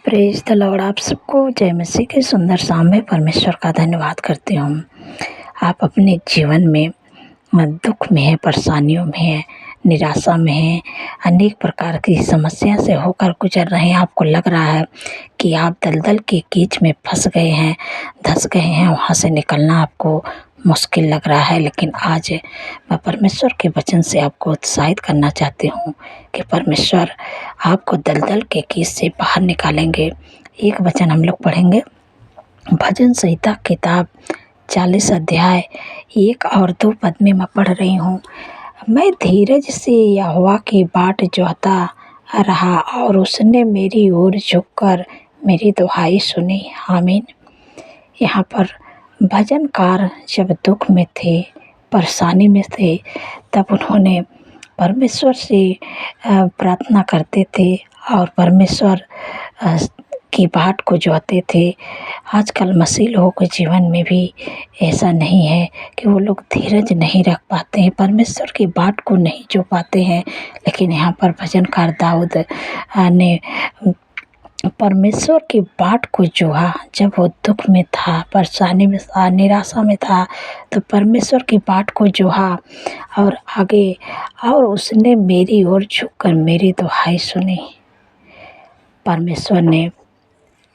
Praise the Lord. आप सबको जय मसीह के सुंदर शाम में परमेश्वर का धन्यवाद करती हूँ। आप अपने जीवन में दुख में हैं, परेशानियों में हैं, निराशा में हैं, अनेक प्रकार की समस्या से होकर गुजर रहे हैं। आपको लग रहा है कि आप दलदल के कीच में फँस गए हैं, धँस गए हैं, वहाँ से निकलना आपको मुश्किल लग रहा है। लेकिन आज मैं परमेश्वर के वचन से आपको उत्साहित करना चाहती हूँ कि परमेश्वर आपको दलदल के कीच से बाहर निकालेंगे। एक वचन हम लोग पढ़ेंगे, भजन संहिता किताब 40 अध्याय 1 और 2 पद में मैं पढ़ रही हूँ। मैं धीरज से यहोवा की बाट जोहता रहा और उसने मेरी ओर झुककर मेरी दुहाई सुनी। आमीन। यहाँ पर भजनकार जब दुख में थे, परेशानी में थे, तब उन्होंने परमेश्वर से प्रार्थना करते थे और परमेश्वर की बाट को जोहते थे। आजकल मसीह लोगों के जीवन में भी ऐसा नहीं है कि वो लोग धीरज नहीं रख पाते हैं, परमेश्वर की बाट को नहीं जो पाते हैं। लेकिन यहाँ पर भजनकार दाऊद ने परमेश्वर की बाट को जोहा। जब वो दुख में था, परेशानी में था, निराशा में था, तो परमेश्वर की बाट को जोहा और आगे और उसने मेरी ओर झुककर मेरी दुहाई सुनी। परमेश्वर ने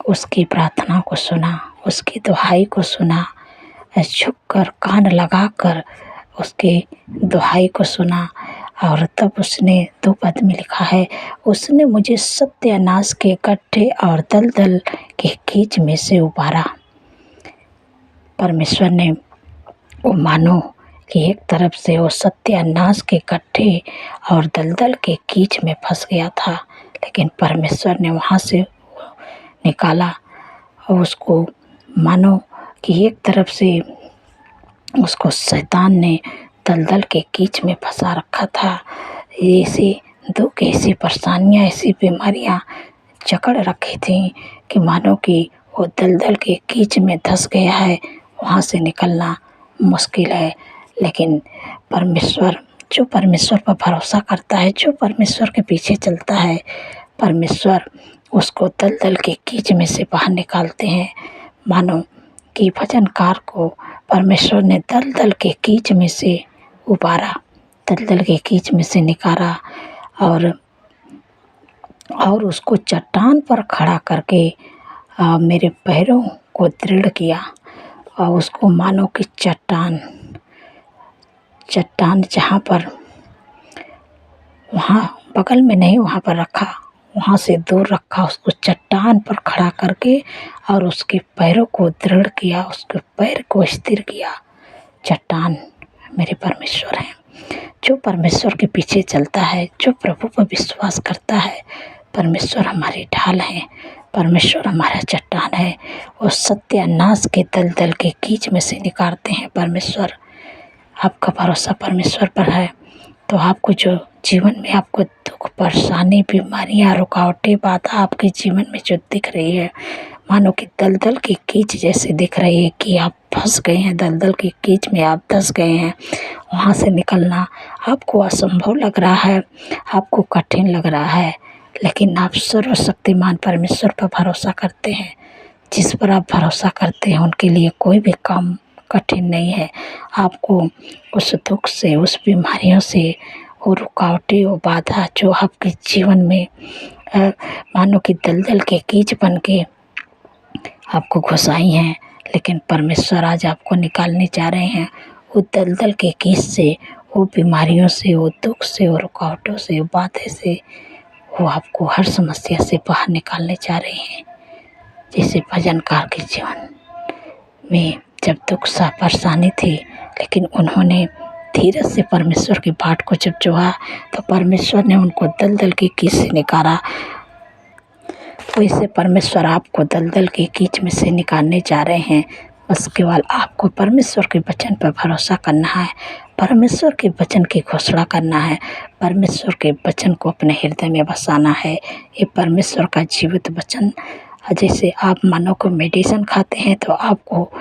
उसकी प्रार्थना को सुना, उसकी दुहाई को सुना, झुककर कान लगाकर उसकी दुहाई को सुना। और तब उसने 2 पद में लिखा है, उसने मुझे सत्यानाश के गड्ढे और दलदल के कीच में से उबारा। परमेश्वर ने वो मानो कि एक तरफ से वो सत्यानाश के गड्ढे और दलदल के कीच में फंस गया था, लेकिन परमेश्वर ने वहाँ से निकाला और उसको मानो कि एक तरफ से उसको शैतान ने दलदल के कीच में फंसा रखा था। ऐसे दुख, ऐसी परेशानियाँ, ऐसी बीमारियाँ जकड़ रखी थी कि मानो कि वो दलदल के कीच में धंस गया है, वहाँ से निकलना मुश्किल है। लेकिन परमेश्वर, जो परमेश्वर पर भरोसा करता है, जो परमेश्वर के पीछे चलता है, परमेश्वर उसको दलदल के कीच में से बाहर निकालते हैं। मानो कि भजनकार को परमेश्वर ने दलदल के कीच में से उबारा, दलदल के कीच में से निकाला और उसको चट्टान पर खड़ा करके मेरे पैरों को दृढ़ किया। और उसको मानो कि चट्टान जहाँ पर, वहाँ बगल में नहीं, वहाँ पर रखा, वहाँ से दूर रखा, उसको चट्टान पर खड़ा करके और उसके पैरों को दृढ़ किया, उसके पैर को स्थिर किया। चट्टान मेरे परमेश्वर हैं। जो परमेश्वर के पीछे चलता है, जो प्रभु पर विश्वास करता है, परमेश्वर हमारी ढाल है, परमेश्वर हमारा चट्टान है। वो सत्यानाश के दलदल के कीच में से निकालते हैं परमेश्वर। आपका भरोसा परमेश्वर पर है तो आपको जो जीवन में आपको दुख, परेशानी, बीमारियाँ, रुकावटें, बाधा आपके जीवन में जो दिख रही है, मानो कि दलदल की कीच जैसे दिख रही है कि आप फंस गए हैं, दलदल की कीच में आप धंस गए हैं, वहाँ से निकलना आपको असंभव लग रहा है, आपको कठिन लग रहा है। लेकिन आप सर्वशक्तिमान परमेश्वर पर भरोसा करते हैं। जिस पर आप भरोसा करते हैं उनके लिए कोई भी काम कठिन नहीं है। आपको उस दुख से, उस बीमारियों से, वो रुकावटें, वो बाधा जो आपके जीवन में मानो कि दलदल के कीच बन के आपको घुसाई हैं, लेकिन परमेश्वर आज आपको निकालने जा रहे हैं वो दलदल के कीच से, वो बीमारियों से, वो दुख से, वो रुकावटों से, वो बाधे से। वो आपको हर समस्या से बाहर निकालने जा रहे हैं। जैसे भजनकार के जीवन में जब दुख सा परेशानी थी, लेकिन उन्होंने धीरज से परमेश्वर की बाट को जब जोहा तो परमेश्वर ने उनको दलदल की कीच से निकाला। वैसे परमेश्वर आपको दलदल की कीच में से निकालने जा रहे हैं। बस केवल आपको परमेश्वर के वचन पर भरोसा करना है, परमेश्वर के वचन की घोषणा करना है, परमेश्वर के वचन को अपने हृदय में बसाना है। ये परमेश्वर का जीवित वचन जैसे आप मानो को मेडिसिन खाते हैं तो आपको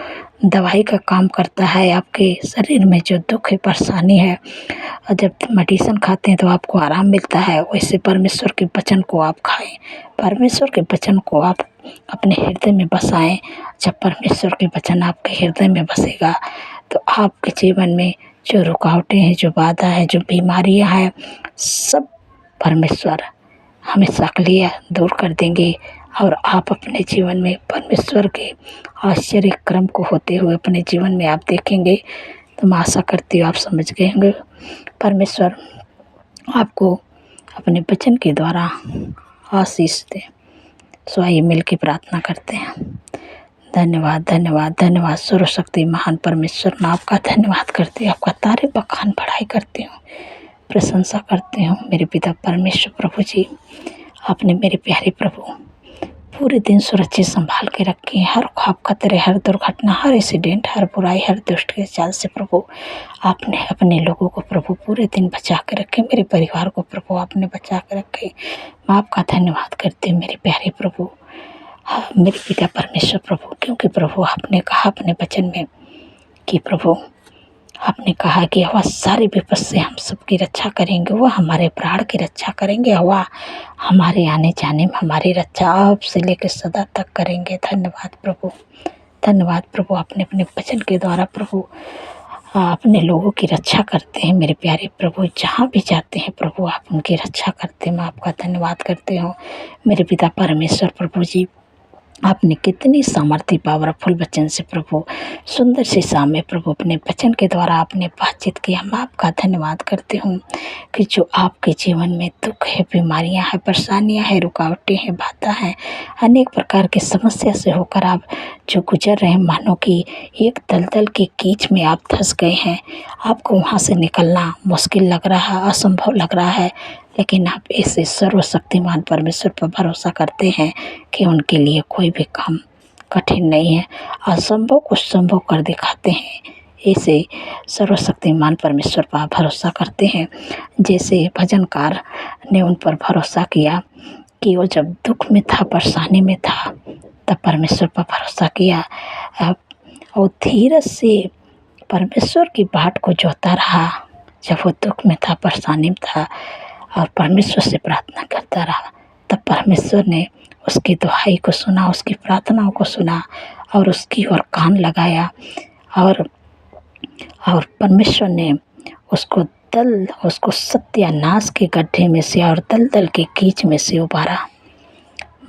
दवाई का काम करता है, आपके शरीर में जो दुख है, परेशानी है, और जब मेडिसिन खाते हैं तो आपको आराम मिलता है। वैसे परमेश्वर के वचन को आप खाएं, परमेश्वर के वचन को आप अपने हृदय में बसाएं। जब परमेश्वर के वचन आपके हृदय में बसेगा तो आपके जीवन में जो रुकावटें हैं, जो बाधा है, जो बीमारियां हैं, सब परमेश्वर हमेशा के लिए दूर कर देंगे और आप अपने जीवन में परमेश्वर के आश्चर्य क्रम को होते हुए अपने जीवन में आप देखेंगे। तो मैं आशा करती हूँ आप समझ गए होंगे। परमेश्वर आपको अपने वचन के द्वारा आशीष दे। सो आइए मिल के प्रार्थना करते हैं। धन्यवाद धन्यवाद धन्यवाद सर्वशक्ति महान परमेश्वर, मैं आपका धन्यवाद करती हूँ, आपका तारीफ बखान बढ़ाई करती हूँ, प्रशंसा करती हूँ मेरे पिता परमेश्वर प्रभु जी। आपने मेरे प्यारे प्रभु पूरे दिन सुरक्षित संभाल के रखे हैं। हर ख्वाब खतरे, हर दुर्घटना, हर एक्सीडेंट, हर बुराई, हर दुष्ट के चाल से प्रभु आपने अपने लोगों को प्रभु पूरे दिन बचा के रखे। मेरे परिवार को प्रभु आपने बचा के रखे। मैं आपका धन्यवाद करती हूँ मेरे प्यारे प्रभु, मेरे पिता परमेश्वर प्रभु, क्योंकि प्रभु आपने कहा अपने वचन में कि प्रभु आपने कहा कि वह सारी विपद से हम सबकी रक्षा करेंगे, वह हमारे प्राण की रक्षा करेंगे, वह हमारे आने जाने में हमारी रक्षा अब से लेकर सदा तक करेंगे। धन्यवाद प्रभु, धन्यवाद प्रभु। आपने अपने वचन के द्वारा प्रभु अपने लोगों की रक्षा करते हैं मेरे प्यारे प्रभु। जहाँ भी जाते हैं प्रभु आप उनकी रक्षा करते हैं। मैं आपका धन्यवाद करती हूँ मेरे पिता परमेश्वर प्रभु जी। आपने कितनी सामर्थ्य पावरफुल वचन से प्रभु सुंदर सी सामने प्रभु अपने वचन के द्वारा आपने बातचीत किया। मैं आपका धन्यवाद करती हूँ कि जो आपके जीवन में दुख है, बीमारियां हैं, परेशानियां हैं, रुकावटें हैं, बाधा हैं, अनेक प्रकार की समस्या से होकर आप जो गुजर रहे हैं, मानो कि एक दलदल के कीच में आप धंस गए हैं। आपको वहाँ से निकलना मुश्किल लग रहा है, असंभव लग रहा है, लेकिन आप ऐसे सर्वशक्तिमान परमेश्वर पर भरोसा करते हैं कि उनके लिए कोई भी काम कठिन नहीं है। असंभव को संभव कर दिखाते हैं, ऐसे सर्वशक्तिमान परमेश्वर पर भरोसा करते हैं। जैसे भजनकार ने उन पर भरोसा किया कि वो जब दुख में था, परेशानी में था, तब परमेश्वर पर भरोसा किया और धीरज से परमेश्वर की बाट को जोता रहा। जब वो दुख में था, परेशानी में था और परमेश्वर से प्रार्थना करता रहा, तब परमेश्वर ने उसकी दुहाई को सुना, उसकी प्रार्थनाओं को सुना और उसकी ओर कान लगाया और परमेश्वर ने उसको सत्यानाश के गड्ढे में से और दलदल के कीच में से उबारा।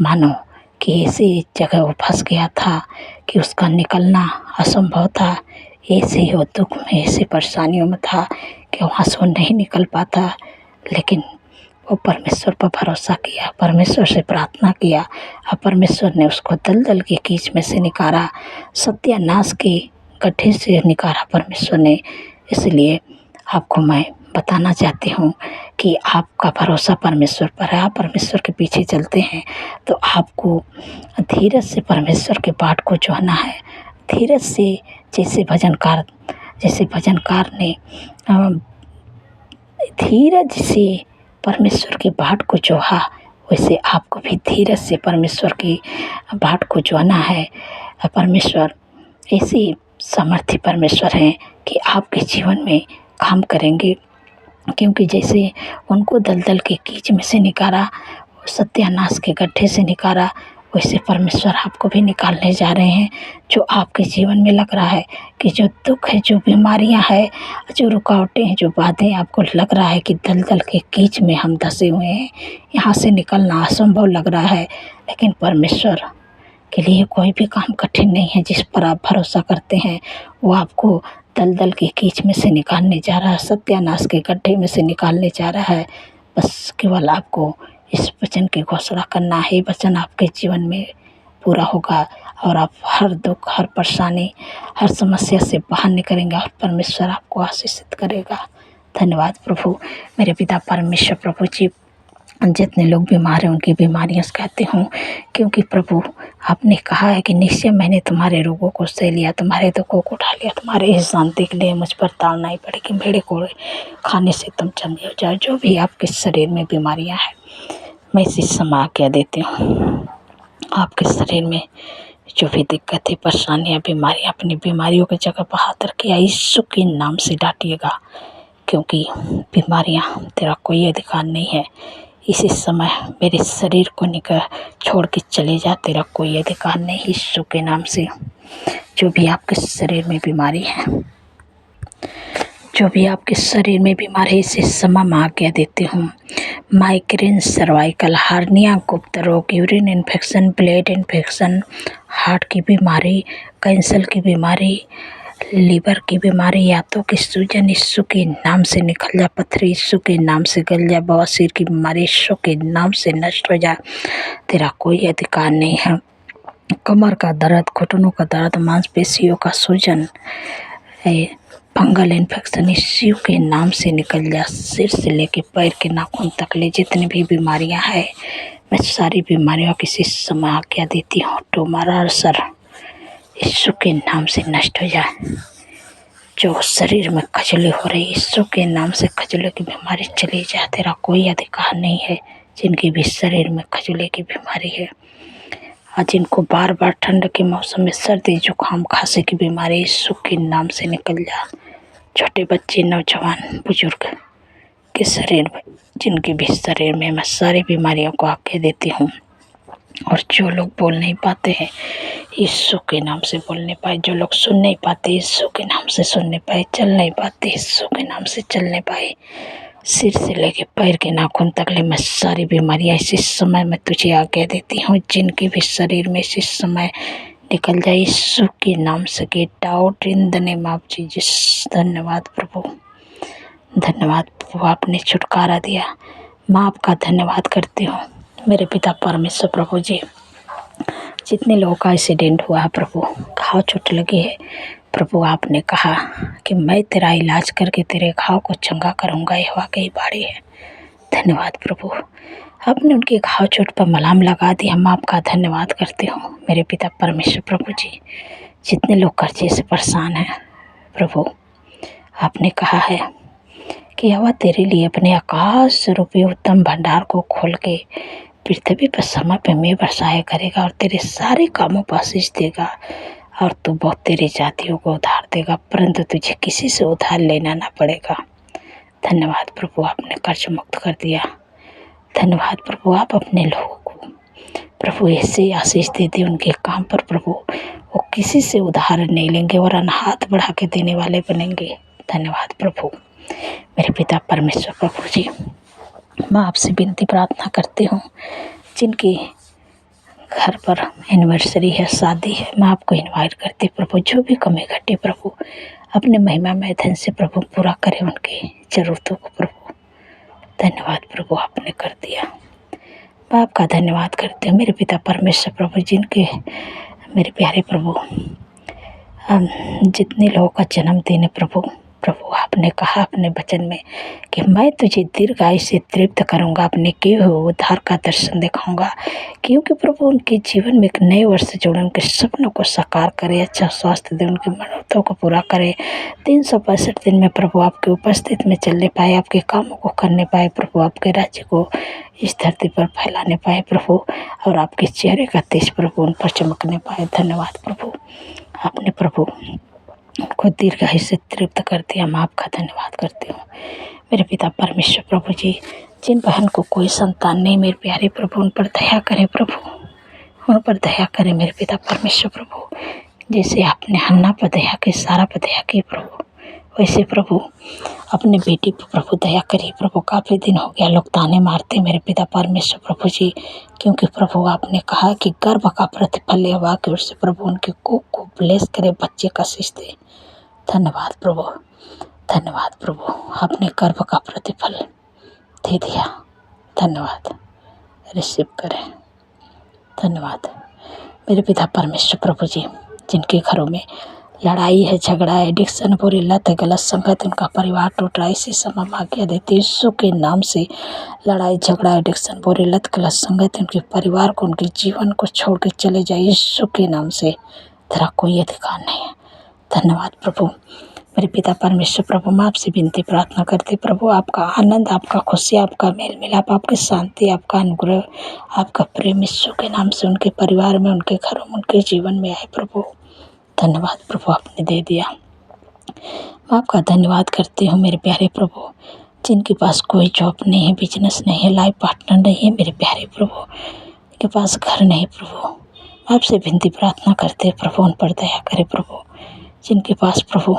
मानो कि ऐसी जगह वो फंस गया था कि उसका निकलना असंभव था। ऐसे ही वो दुख में, ऐसी परेशानियों में था कि वहाँ से वो नहीं निकल पाता, लेकिन वो परमेश्वर पर भरोसा किया, परमेश्वर से प्रार्थना किया और परमेश्वर ने उसको दलदल के कीच में से निकाला, सत्यानाश के गड्ढे से निकाला परमेश्वर ने। इसलिए आपको मैं बताना चाहती हूँ कि आपका भरोसा परमेश्वर पर है, आप परमेश्वर के पीछे चलते हैं तो आपको धीरज से परमेश्वर के बाट को जोहना है। धीरज से, जैसे भजनकार ने धीरज से परमेश्वर की बाट को जोहा, वैसे आपको भी धीरज से परमेश्वर की बाट को जोहना है। परमेश्वर ऐसी सामर्थ्य परमेश्वर हैं कि आपके जीवन में काम करेंगे, क्योंकि जैसे उनको दलदल के कीच में से निकाला, सत्यानाश के गड्ढे से निकाला, वैसे परमेश्वर आपको भी निकालने जा रहे हैं। जो आपके जीवन में लग रहा है कि जो दुख है, जो बीमारियां हैं, जो रुकावटें हैं, जो बातें आपको लग रहा है कि दलदल के कीच में हम धंसे हुए हैं, यहाँ से निकलना असंभव लग रहा है, लेकिन परमेश्वर के लिए कोई भी काम कठिन नहीं है। जिस पर आप भरोसा करते हैं वो आपको दलदल के कीच में से निकालने जा रहा है, सत्यानाश के गड्ढे में से निकालने जा रहा है। बस केवल आपको इस वचन की घोषणा करना है, वचन आपके जीवन में पूरा होगा और आप हर दुख, हर परेशानी, हर समस्या से बाहर निकलेंगे और परमेश्वर आपको आशीषित करेगा। धन्यवाद प्रभु, मेरे पिता परमेश्वर प्रभु जी। जितने लोग बीमार हैं उनकी बीमारियां कहती हूँ, क्योंकि प्रभु आपने कहा है कि निश्चय मैंने तुम्हारे रोगों को सह लिया, तुम्हारे दुखों को उठा लिया, तुम्हारे इस शांति के लिए मुझ पर ताड़ना ही पड़ेगी, मेरे कोड़े खाने से तुम चंगे हो जाओ। जो भी आपके शरीर में बीमारियां हैं, मैं इसी समय आज्ञा देती हूँ, आपके शरीर में जो भी दिक्कत है, परेशानियाँ, बीमारियाँ, अपनी बीमारियों की जगह पर हाथ रखिए, यीशु के नाम से डांटिएगा, क्योंकि बीमारियाँ तेरा कोई अधिकार नहीं है। इसी समय मेरे शरीर को निकल छोड़ के चले जा, तेरा कोई अधिकार नहीं, यीशु के नाम से। जो भी आपके शरीर में बीमारी है, जो भी आपके शरीर में बीमार है, इसे समय में आज्ञा देती हूँ। माइग्रेन, सर्वाइकल, हार्निया, गुप्त रोग, urine infection, blood infection, heart की बीमारी, कैंसर की बीमारी, लीवर की बीमारी, यातों की सूजन, यीशु के नाम से निकल जा। पत्थरी यीशु के नाम से गल जा। बवासीर की बीमारी यीशु के नाम से नष्ट हो जा। तेरा कोई अधिकार नहीं है। कमर का दर्द, घुटनों का दर्द, मांसपेशियों का सूजन, फंगल इन्फेक्शन, यीशु के नाम से निकल जा। सिर से लेके पैर के नाखून तक ले जितनी भी बीमारियां हैं, मैं सारी बीमारियों की इसी समय आज्ञा देती हूँ। टूमर, अल्सर, यीशु के नाम से नष्ट हो जाए। जो शरीर में खजली हो रही, यीशु के नाम से खजली की बीमारी चली जाए। तेरा कोई अधिकार नहीं है। जिनकी भी शरीर में खजली की बीमारी है और जिनको बार बार ठंड के मौसम में सर्दी, जुकाम, खांसी की बीमारी, यीशु के नाम से निकल जा। छोटे बच्चे, नौजवान, बुजुर्ग के शरीर में, जिनके भी शरीर में, मैं सारी बीमारियों को आज्ञा देती हूँ। और जो लोग बोल नहीं पाते हैं, यीशु के नाम से बोलने पाए। जो लोग सुन नहीं पाते, यीशु के नाम से सुनने पाए। चल नहीं पाते, यीशु के नाम से चलने पाए। सिर से लेके पैर के नाखून तक ले मैं सारी बीमारियाँ इसी समय में तुझे आज्ञा देती हूँ। जिनके भी शरीर में इसी समय निकल जाए, यीशु के नाम से। Get out in the name of Jesus. धन्यवाद प्रभु, धन्यवाद प्रभु, आपने छुटकारा दिया। मैं आपका धन्यवाद करती हूँ मेरे पिता परमेश्वर। प्रभु जी, जितने लोगों का एक्सीडेंट हुआ है प्रभु, घाव चोट लगी है प्रभु, आपने कहा कि मैं तेरा इलाज करके तेरे घाव को चंगा करूँगा। यह वाकई बाड़ी है। धन्यवाद प्रभु, आपने उनके घाव चोट पर मलहम लगा दी। हम आपका धन्यवाद करते हो मेरे पिता परमेश्वर। प्रभु जी, जितने लोग कर्जे से परेशान हैं प्रभु, आपने कहा है कि यहोवा तेरे लिए अपने आकाश रूपी उत्तम भंडार को खोल के पृथ्वी पर समय पे मेघ बरसाया करेगा और तेरे सारे कामों पर आशीष देगा और तू बहुत तेरी जातियों को उधार देगा, परंतु तुझे किसी से उधार लेना ना पड़ेगा। धन्यवाद प्रभु, आपने कर्ज मुक्त कर दिया। धन्यवाद प्रभु, आप अपने लोगों को प्रभु ऐसे आशीष दे दी उनके काम पर प्रभु, वो किसी से उधार नहीं लेंगे और हाथ बढ़ा के देने वाले बनेंगे। धन्यवाद प्रभु मेरे पिता परमेश्वर। प्रभु जी, मैं आपसे विनती प्रार्थना करती हूँ, जिनके घर पर एनिवर्सरी है, शादी है, मैं आपको इनवाइट करती प्रभु। जो भी कमी घटे प्रभु, अपने महिमा में धन से प्रभु पूरा करें उनकी ज़रूरतों को प्रभु। धन्यवाद प्रभु, आपने कर दिया। मैं आपका धन्यवाद करती हूँ मेरे पिता परमेश्वर। प्रभु जिनके मेरे प्यारे प्रभु जितने लोगों का जन्मदिन है प्रभु, प्रभु आपने कहा अपने वचन में कि मैं तुझे दीर्घायु से तृप्त करूंगा, अपने किए हुए उद्धार का दर्शन दिखाऊंगा। क्योंकि प्रभु उनके जीवन में एक नए वर्ष से जोड़े, उनके सपनों को साकार करे, अच्छा स्वास्थ्य दे, उनकी मनोरथों को पूरा करे। 365 दिन में प्रभु आपके उपस्थित में चलने पाए, आपके कामों को करने पाए प्रभु, आपके राज्य को इस धरती पर फैलाने पाए प्रभु, और आपके चेहरे का तेज प्रभु उन पर चमकने पाए। धन्यवाद प्रभु, आपने प्रभु को दीर्घायु से तृप्त कर दिया। मैं आपका धन्यवाद करती हूँ मेरे पिता परमेश्वर। प्रभु जी, जिन बहन को कोई संतान नहीं मेरे प्यारे प्रभु, उन पर दया करें प्रभु, उन पर दया करें मेरे पिता परमेश्वर। प्रभु जैसे आपने हन्ना पर दया की, सारा पर दया की प्रभु, वैसे प्रभु अपने बेटी पर प्रभु दया करिए प्रभु। काफ़ी दिन हो गया लोग ताने मारते मेरे पिता परमेश्वर प्रभु जी, क्योंकि प्रभु आपने कहा कि गर्भ का प्रतिफल यहोवा की ओर से प्रभु उनके कोख को ब्लेस करे, बच्चे का आशीष दे। धन्यवाद प्रभु, धन्यवाद प्रभु, आपने गर्भ का प्रतिफल दे दिया। धन्यवाद, रिसीव करें। धन्यवाद मेरे पिता परमेश्वर। प्रभु जी, जिनके घरों में लड़ाई है, झगड़ा है, एडिक्शन, बुरी लत है, गलत संगत, उनका परिवार टूट रहा है, इसी समय आज्ञा देते यीशु के नाम से लड़ाई, झगड़ा, एडिक्शन, बुरी लत, गलत संगत, उनके परिवार को, उनके जीवन को छोड़ के चले जाए यीशु के नाम से। तेरा कोई अधिकार नहीं है। धन्यवाद प्रभु मेरे पिता परमेश्वर प्रभु, मैं आपसे विनती प्रार्थना करती प्रभु, आपका आनंद, आपका खुशी, आपका मेल मिलाप, आपकी शांति, आपका अनुग्रह, आपका प्रेम यीशु के नाम से उनके परिवार में, उनके घरों में, उनके जीवन में आए प्रभु। धन्यवाद प्रभु, आपने दे दिया। मैं आपका धन्यवाद करती हूँ मेरे प्यारे प्रभु, जिनके पास कोई जॉब नहीं है, बिजनेस नहीं है, लाइफ पार्टनर नहीं है मेरे प्यारे प्रभु, के पास घर नहीं प्रभु, आपसे विनती प्रार्थना करते प्रभु, उन पर दया करे प्रभु। जिनके पास प्रभु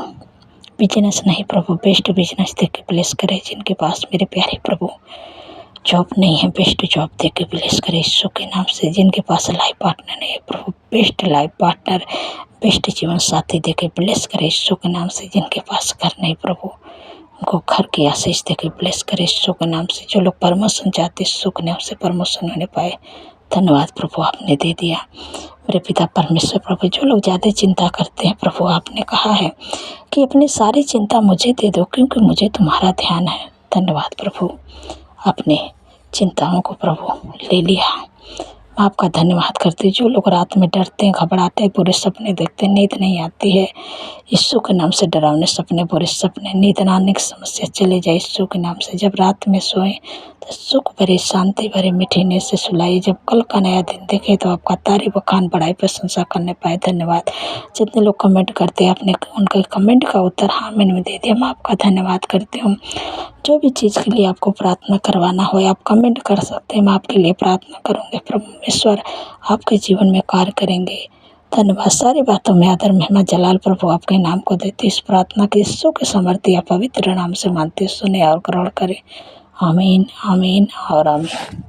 बिजनेस नहीं प्रभु, बेस्ट बिजनेस दे के ब्लेस करे। जिनके पास मेरे प्यारे प्रभु जॉब नहीं है, बेस्ट जॉब दे के ब्लेस करे यीशु के नाम से। जिनके पास लाइफ पार्टनर नहीं है प्रभु, बेस्ट लाइफ पार्टनर, बेस्ट जीवन साथी दे के ब्लेस करे यीशु के नाम से। जिनके पास घर नहीं प्रभु, उनको घर की आशीष दे के ब्लेस करे यीशु के नाम से। जो लोग प्रमोशन चाहते यीशु के नाम से प्रमोशन होने पाए। धन्यवाद प्रभु, आपने दे दिया। मेरे पिता परमेश्वर प्रभु, जो लोग ज़्यादा चिंता करते हैं प्रभु, आपने कहा है कि अपनी सारी चिंता मुझे दे दो, क्योंकि मुझे तुम्हारा ध्यान है। धन्यवाद प्रभु, आपने चिंताओं को प्रभु ले लिया। मैं आपका धन्यवाद करती हूँ। जो लोग रात में डरते हैं, घबराते हैं, बुरे सपने देखते हैं, नींद नहीं आती है, यीशु के नाम से डरावने सपने, बुरे सपने, नींद न आने की समस्या चले जाए यीशु के नाम से। जब रात में सोएं तो सुख भरे, शांति भरे, मीठी नींद से सुलाइए। जब कल का नया दिन देखे तो आपका तारीफ, बखान, बड़ाई, प्रशंसा करने पाए। धन्यवाद। जितने लोग कमेंट करते हैं, आपने उनके कमेंट का उत्तर हाँ मैंने दे दिया। मैं आपका धन्यवाद करती हूँ। जो भी चीज़ के लिए आपको प्रार्थना करवाना हो, आप कमेंट कर सकते हैं, मैं आपके लिए प्रार्थना करूँगी। प्रभु ईश्वर आपके जीवन में कार्य करेंगे। धन्यवाद। सारी बातों में आदर, महिमा, जलाल प्रभु आपके नाम को देते। इस प्रार्थना के यीशु के समर्थी या पवित्र नाम से मानते, सुने और ग्रहण करें। आमीन, आमीन और आमीन।